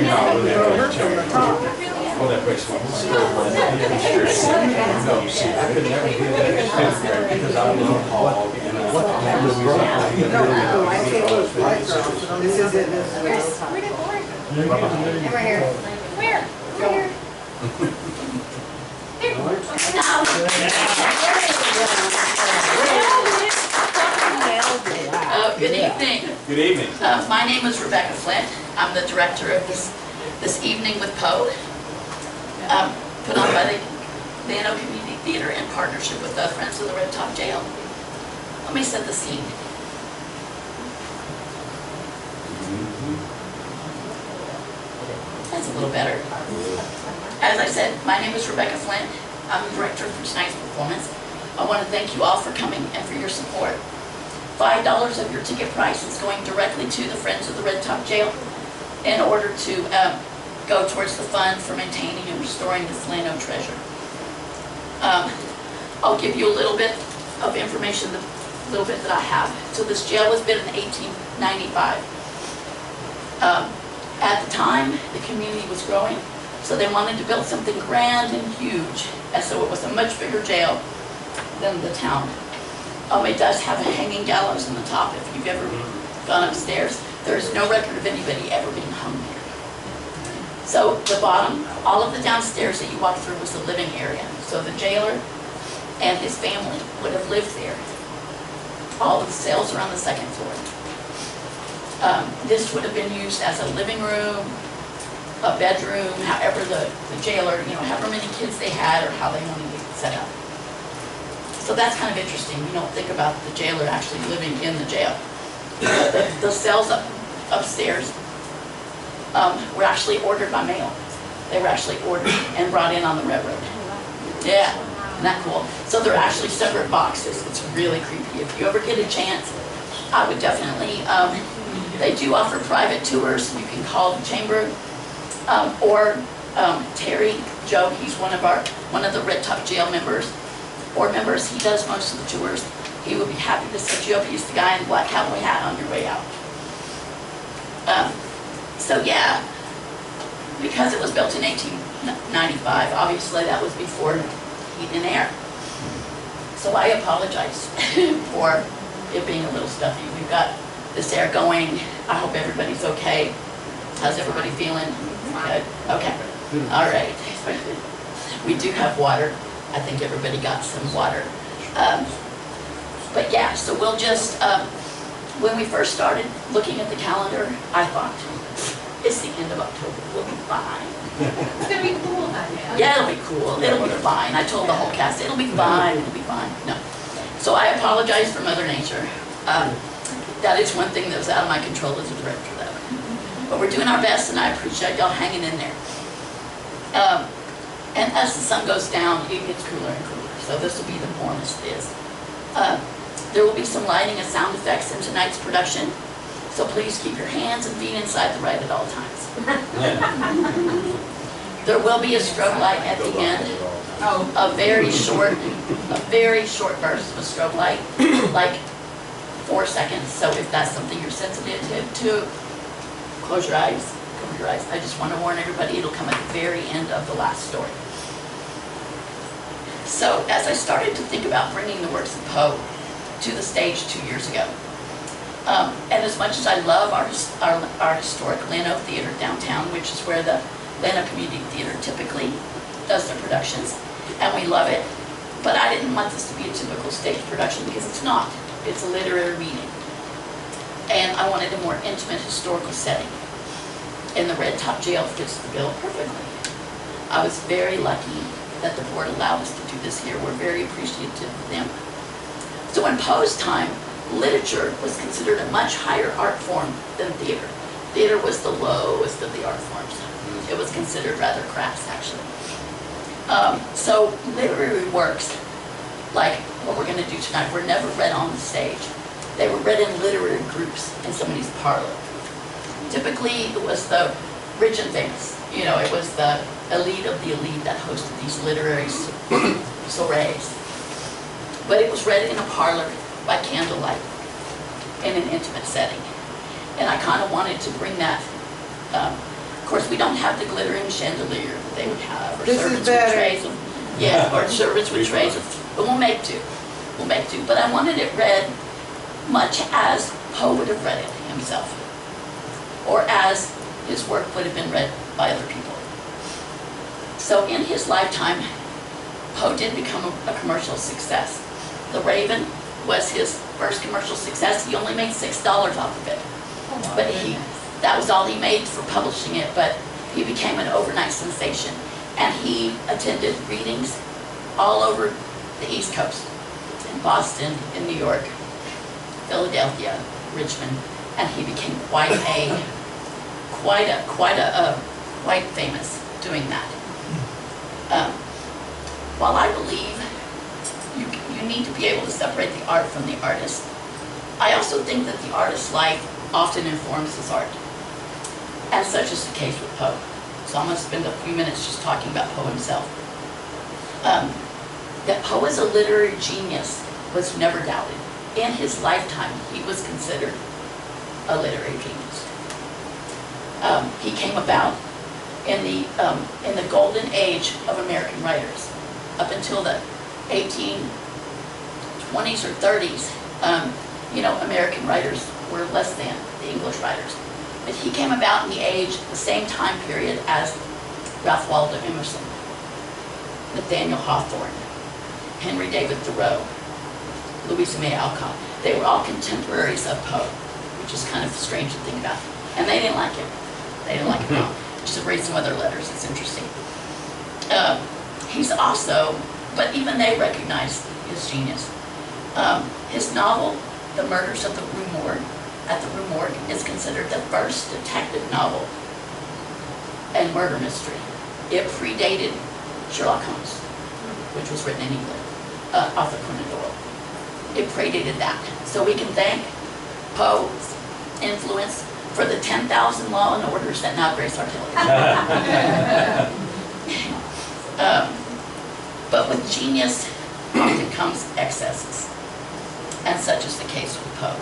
Oh, that breaks my heart. No, see, I could never do that because I was on hog and This is it. Where did Lauren? We're here. Where? We're here. Good evening. Good evening. My name is Rebecca Flint. I'm the director of this evening with Poe, put on by the Llano Community Theater in partnership with the Friends of the Red Top Jail. Let me set the scene. That's a little better. As I said, my name is Rebecca Flint. I'm the director for tonight's performance. I want to thank you all for coming and for your support. $5 of your ticket price is going directly to the Friends of the Red Top Jail in order to go towards the fund for maintaining and restoring this Llano treasure. I'll give you a little bit of information, the little bit that I have. So this jail was built in 1895. At the time, the community was growing, so they wanted to build something grand and huge, and so it was a much bigger jail than the town. It does have a hanging gallows on the top. If you've ever gone upstairs, there is no record of anybody ever being hung here. So the bottom, all of the downstairs that you walk through was the living area. So the jailer and his family would have lived there. All of the cells are on the second floor. This would have been used as a living room, a bedroom, however the jailer, however many kids they had or how they wanted it set up. So that's kind of interesting. You don't think about the jailer actually living in the jail. The cells upstairs were actually ordered by mail. They were actually ordered and brought in on the railroad. Yeah, isn't that cool? So they're actually separate boxes. It's really creepy. If you ever get a chance, I would definitely, they do offer private tours. You can call the chamber or Terry Joe, he's one of the Red Top Jail members. Board members, he does most of the tours. He would be happy to set you up. He's the guy in the black cowboy hat on your way out. So yeah, because it was built in 1895, obviously that was before heat and air. So I apologize for it being a little stuffy. We've got this air going. I hope everybody's okay. How's everybody feeling? Good? Okay. All right. We do have water. I think everybody got some water. But yeah, so we'll just, when we first started looking at the calendar, I thought, it's the end of October, we'll be fine. It's going to be cool that day. Yeah, it'll be cool, it'll be fine. I told the whole cast, it'll be fine, it'll be fine. No. So I apologize for Mother Nature. That is one thing that was out of my control as a director though. But we're doing our best and I appreciate y'all hanging in there. And as the sun goes down, it gets cooler and cooler. So this will be the warmest it is. There will be some lighting and sound effects in tonight's production. So please keep your hands and feet inside the ride at all times. There will be a strobe light at the end. A very short burst of a strobe light, like 4 seconds. So if that's something you're sensitive to, close your eyes. I just want to warn everybody, it'll come at the very end of the last story. So as I started to think about bringing the works of Poe to the stage 2 years ago, and as much as I love our historic Llano Theater downtown, which is where the Llano Community Theater typically does their productions, and we love it, but I didn't want this to be a typical stage production because it's not. It's a literary reading. And I wanted a more intimate historical setting. And the Red Top Jail fits the bill perfectly. I was very lucky that the board allowed us to do this here. We're very appreciative of them. So in Poe's time, literature was considered a much higher art form than theater. Theater was the lowest of the art forms. It was considered rather crass, actually. So literary works, like what we're going to do tonight, were never read on the stage. They were read in literary groups in somebody's parlor. Typically, it was the rich and famous. It was the elite of the elite that hosted these literary soirees. But it was read in a parlor by candlelight in an intimate setting. And I kind of wanted to bring that course, we don't have the glittering chandelier that they would have, or This is servants with better. trays of, yeah, or servants with trays of, but we'll make do. We'll make do. But I wanted it read much as Poe would have read it himself, or as his work would have been read by other people. So in his lifetime, Poe did become a commercial success. The Raven was his first commercial success. He only made $6 off of it. But that was all he made for publishing it, but he became an overnight sensation. And he attended readings all over the East Coast, in Boston, in New York, Philadelphia, Richmond, and he became quite famous doing that. While I believe you need to be able to separate the art from the artist, I also think that the artist's life often informs his art. And such is the case with Poe. So I'm going to spend a few minutes just talking about Poe himself. That Poe is a literary genius was never doubted. In his lifetime, he was considered a literary genius. He came about in the golden age of American writers. Up until the 1820s or 30s, American writers were less than the English writers. But he came about in the same time period as Ralph Waldo Emerson, Nathaniel Hawthorne, Henry David Thoreau, Louisa May Alcott. They were all contemporaries of Poe, which is kind of strange to think about. And they didn't like him. They didn't like him at all. You should read some other letters, it's interesting. He's also, but even they recognized his genius. His novel, The Murders at the Rue Morgue, is considered the first detective novel and murder mystery. It predated Sherlock Holmes, which was written in England, Arthur Conan Doyle. It predated that. So we can thank Poe's influence for the 10,000 law and orders that now grace our television. But with genius often comes excesses, and such is the case with Poe.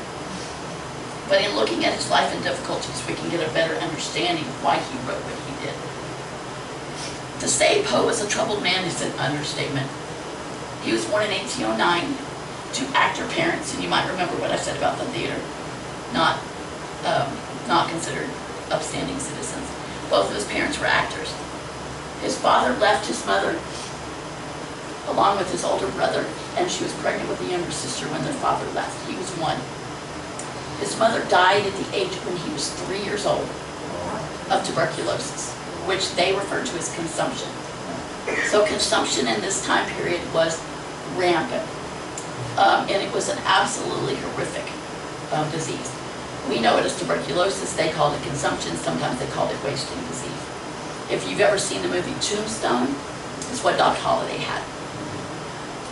But in looking at his life and difficulties, we can get a better understanding of why he wrote what he did. To say Poe was a troubled man is an understatement. He was born in 1809 to actor parents, and you might remember what I said about the theater, not considered upstanding citizens. Both of his parents were actors. His father left his mother along with his older brother, and she was pregnant with a younger sister when their father left. He was 1. His mother died at the age when he was 3 years old of tuberculosis, which they referred to as consumption. So consumption in this time period was rampant, and it was an absolutely horrific disease. We know it as tuberculosis. They called it consumption. Sometimes they called it wasting disease. If you've ever seen the movie Tombstone, it's what Doc Holliday had.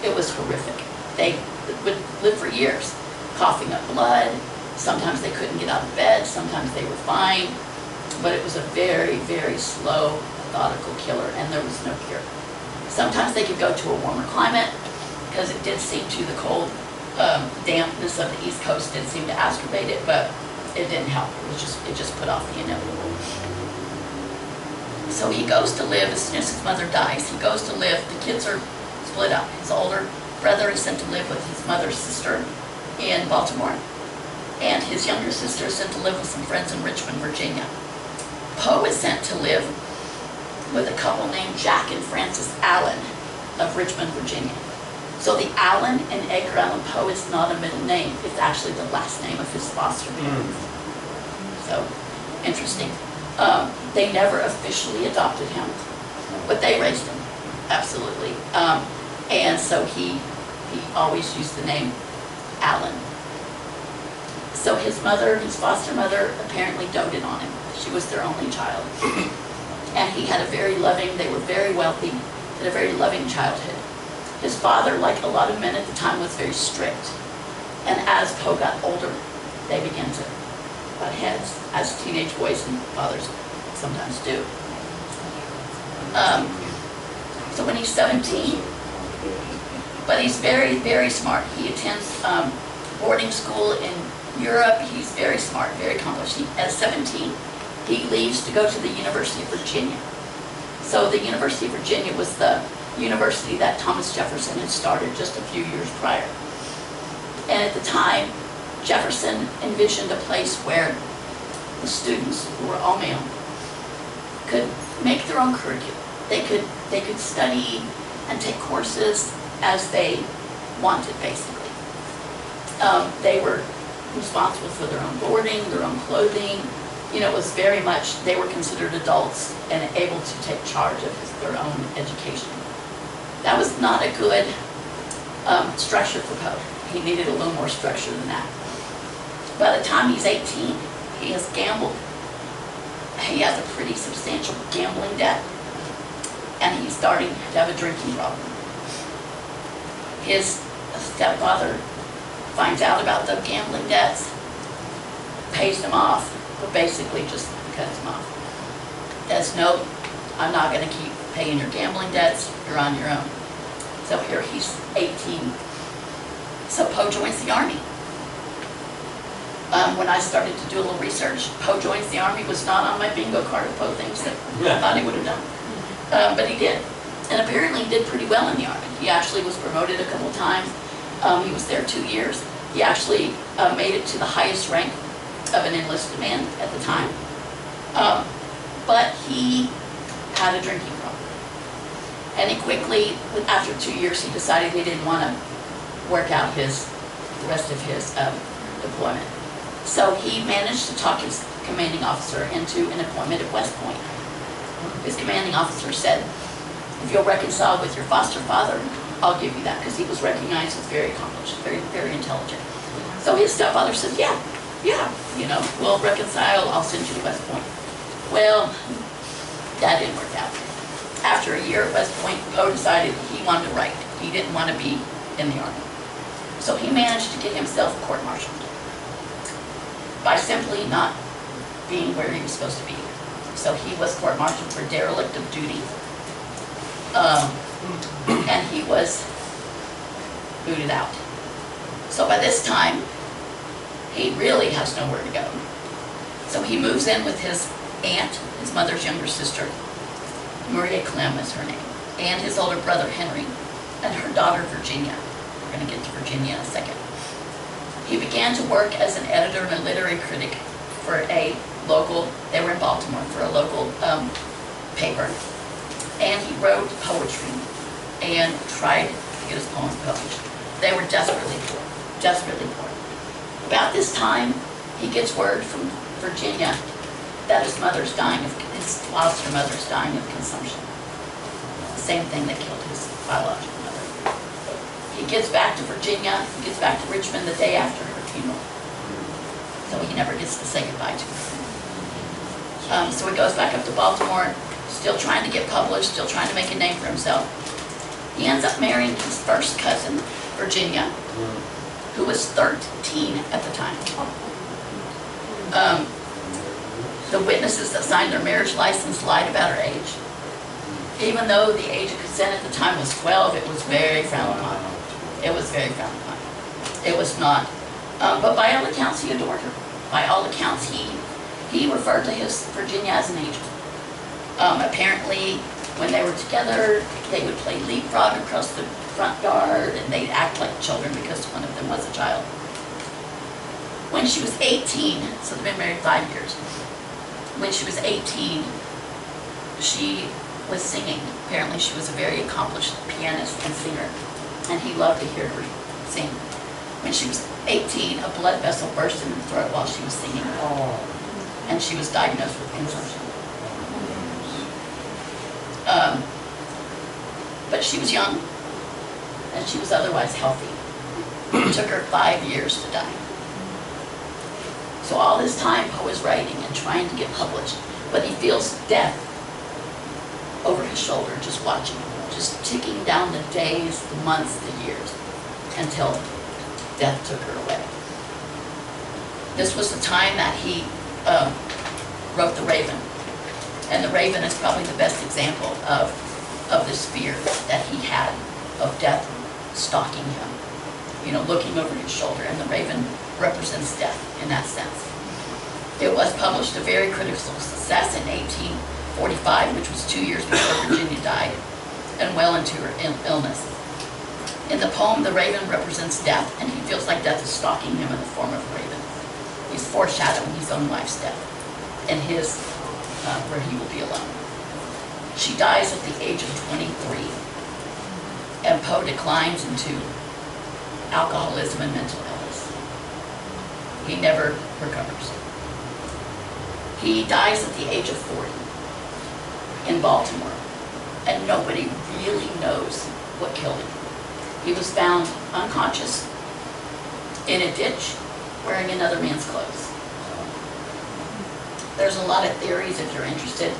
It was horrific. They would live for years, coughing up blood. Sometimes they couldn't get out of bed. Sometimes they were fine. But it was a very, very slow, methodical killer, and there was no cure. Sometimes they could go to a warmer climate, because it did seem to, the cold dampness of the East Coast did seem to exacerbate it, but it didn't help. It just put off the inevitable. So he goes to live, as soon as his mother dies, he goes to live, the kids are split up. His older brother is sent to live with his mother's sister in Baltimore, and his younger sister is sent to live with some friends in Richmond, Virginia. Poe is sent to live with a couple named Jack and Frances Allen of Richmond, Virginia. So the Allen in Edgar Allan Poe is not a middle name. It's actually the last name of his foster parents. So, interesting. They never officially adopted him, but they raised him, absolutely. And so he always used the name Allen. So his mother, his foster mother, apparently doted on him. She was their only child. And he had a very loving, they were very wealthy, had a very loving childhood. His father, like a lot of men at the time, was very strict. And as Poe got older, they began to butt heads, as teenage boys and fathers sometimes do. So when he's 17, but he's very, very smart. He attends boarding school in Europe. He's very smart, very accomplished. At 17, he leaves to go to the University of Virginia. So the University of Virginia was the university that Thomas Jefferson had started just a few years prior. And at the time, Jefferson envisioned a place where the students, who were all male, could make their own curriculum. They could study and take courses as they wanted, basically. They were responsible for their own boarding, their own clothing. You know, it was very much, they were considered adults and able to take charge of their own education. That was not a good structure for Poe. He needed a little more structure than that. By the time he's 18, he has gambled. He has a pretty substantial gambling debt, and he's starting to have a drinking problem. His stepfather finds out about the gambling debts, pays them off, but basically just cuts him off. Says, no, I'm not going to keep paying your gambling debts, you're on your own. So here he's 18. So Poe joins the Army. When I started to do a little research, Poe joins the Army was not on my bingo card of Poe things that I thought he would have done. But he did. And apparently he did pretty well in the Army. He actually was promoted a couple times. He was there 2 years. He actually made it to the highest rank of an enlisted man at the time. But he had a drinking problem. And he quickly, after 2 years, he decided he didn't want to work out the rest of his deployment. So he managed to talk his commanding officer into an appointment at West Point. His commanding officer said, if you'll reconcile with your foster father, I'll give you that, because he was recognized as very accomplished, very, very intelligent. So his stepfather said, yeah, you know, we'll reconcile, I'll send you to West Point. Well, that didn't work out. After a year at West Point, Poe decided he wanted to write. He didn't want to be in the Army. So he managed to get himself court-martialed by simply not being where he was supposed to be. So he was court-martialed for derelict of duty. And he was booted out. So by this time, he really has nowhere to go. So he moves in with his aunt, his mother's younger sister, Maria Clem is her name, and his older brother Henry, and her daughter Virginia. We're going to get to Virginia in a second. He began to work as an editor and a literary critic for a local, they were in Baltimore, for a local paper. And he wrote poetry and tried to get his poems published. They were desperately poor, desperately poor. About this time, he gets word from Virginia that his foster mother's dying of consumption. The same thing that killed his biological mother. He gets back to Virginia, he gets back to Richmond the day after her funeral. So he never gets to say goodbye to her. So he goes back up to Baltimore, still trying to get published, still trying to make a name for himself. He ends up marrying his first cousin, Virginia, who was 13 at the time. The witnesses that signed their marriage license lied about her age. Even though the age of consent at the time was 12, it was very frowned upon. It was very frowned upon. It was not. But by all accounts, he adored her. By all accounts, he referred to his Virginia as an angel. Apparently, when they were together, they would play leapfrog across the front yard, and they'd act like children because one of them was a child. When she was 18, so they've been married 5 years, when she was 18, she was singing. Apparently she was a very accomplished pianist and singer, and he loved to hear her sing. When she was 18, a blood vessel burst in her throat while she was singing, and she was diagnosed with consumption. But she was young, and she was otherwise healthy. It took her 5 years to die. So all this time, Poe is writing and trying to get published, but he feels death over his shoulder, just watching, just ticking down the days, the months, the years, until death took her away. This was the time that he wrote The Raven. And The Raven is probably the best example of this fear that he had of death stalking him, you know, looking over his shoulder. And the raven represents death in that sense. It was published to very critical success in 1845, which was 2 years before Virginia died, and well into her illness. In the poem, the raven represents death, and he feels like death is stalking him in the form of a raven. He's foreshadowing his own life's death, and his, where he will be alone. She dies at the age of 23, and Poe declines into alcoholism and mental illness. He never recovers. He dies at the age of 40 in Baltimore, and nobody really knows what killed him. He was found unconscious in a ditch wearing another man's clothes. There's a lot of theories if you're interested.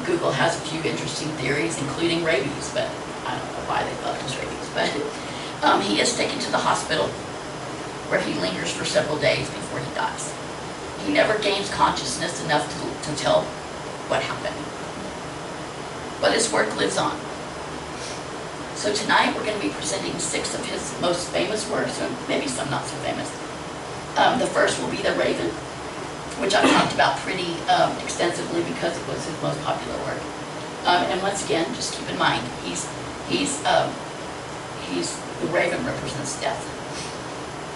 Google has a few interesting theories, including rabies, but I don't know why they thought it was rabies. But he is taken to the hospital where he lingers for several days before he dies. He never gains consciousness enough to tell what happened. But his work lives on. So tonight we're going to be presenting 6 of his most famous works, and maybe some not so famous. The first will be The Raven, which I've talked about pretty extensively because it was his most popular work. And once again, just keep in mind, the raven represents death.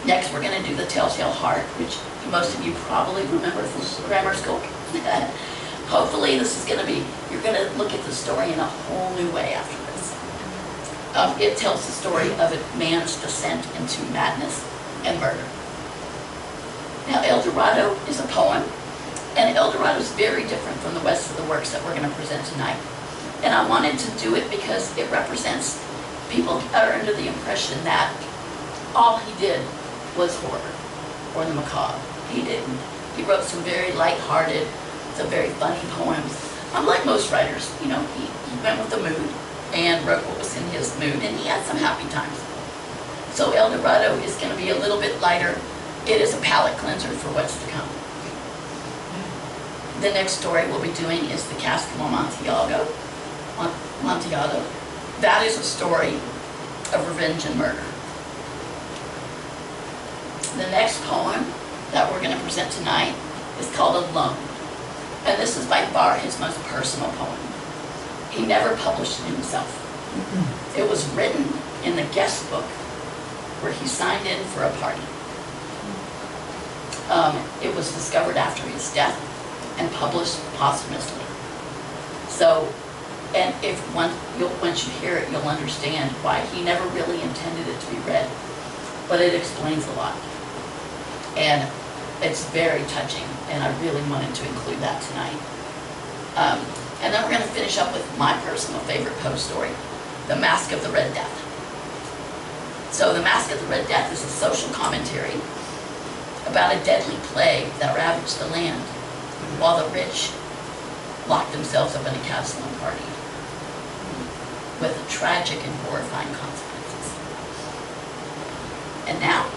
Next, we're going to do The Telltale Heart, which most of you probably remember from grammar school. Hopefully this is going to be, you're going to look at the story in a whole new way after this. It tells the story of a man's descent into madness and murder. Now, El Dorado is a poem, and El Dorado is very different from the rest of the works that we're going to present tonight. And I wanted to do it because it represents, people are under the impression that all he did was horror or the macabre. He didn't. He wrote some very light-hearted, some very funny poems. Unlike most writers, you know, he went with the mood and wrote what was in his mood, and he had some happy times. So El Dorado is going to be a little bit lighter. It is a palate cleanser for what's to come. The next story we'll be doing is The Cask of Amontillado. That is a story of revenge and murder. The next poem that we're going to present tonight is called Alone. And this is by far his most personal poem. He never published it himself. It was written in the guest book where he signed in for a party. It was discovered after his death and published posthumously. So, and once you hear it, you'll understand why he never really intended it to be read. But it explains a lot. And it's very touching, and I really wanted to include that tonight. And then we're going to finish up with my personal favorite Poe story, The Mask of the Red Death. So The Mask of the Red Death is a social commentary about a deadly plague that ravaged the land while the rich locked themselves up in a castle and partied, with tragic and horrifying consequences. And now,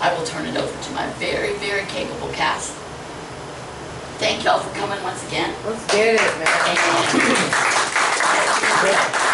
I will turn it over to my very, very capable cast. Thank y'all for coming once again. Let's get it, man. And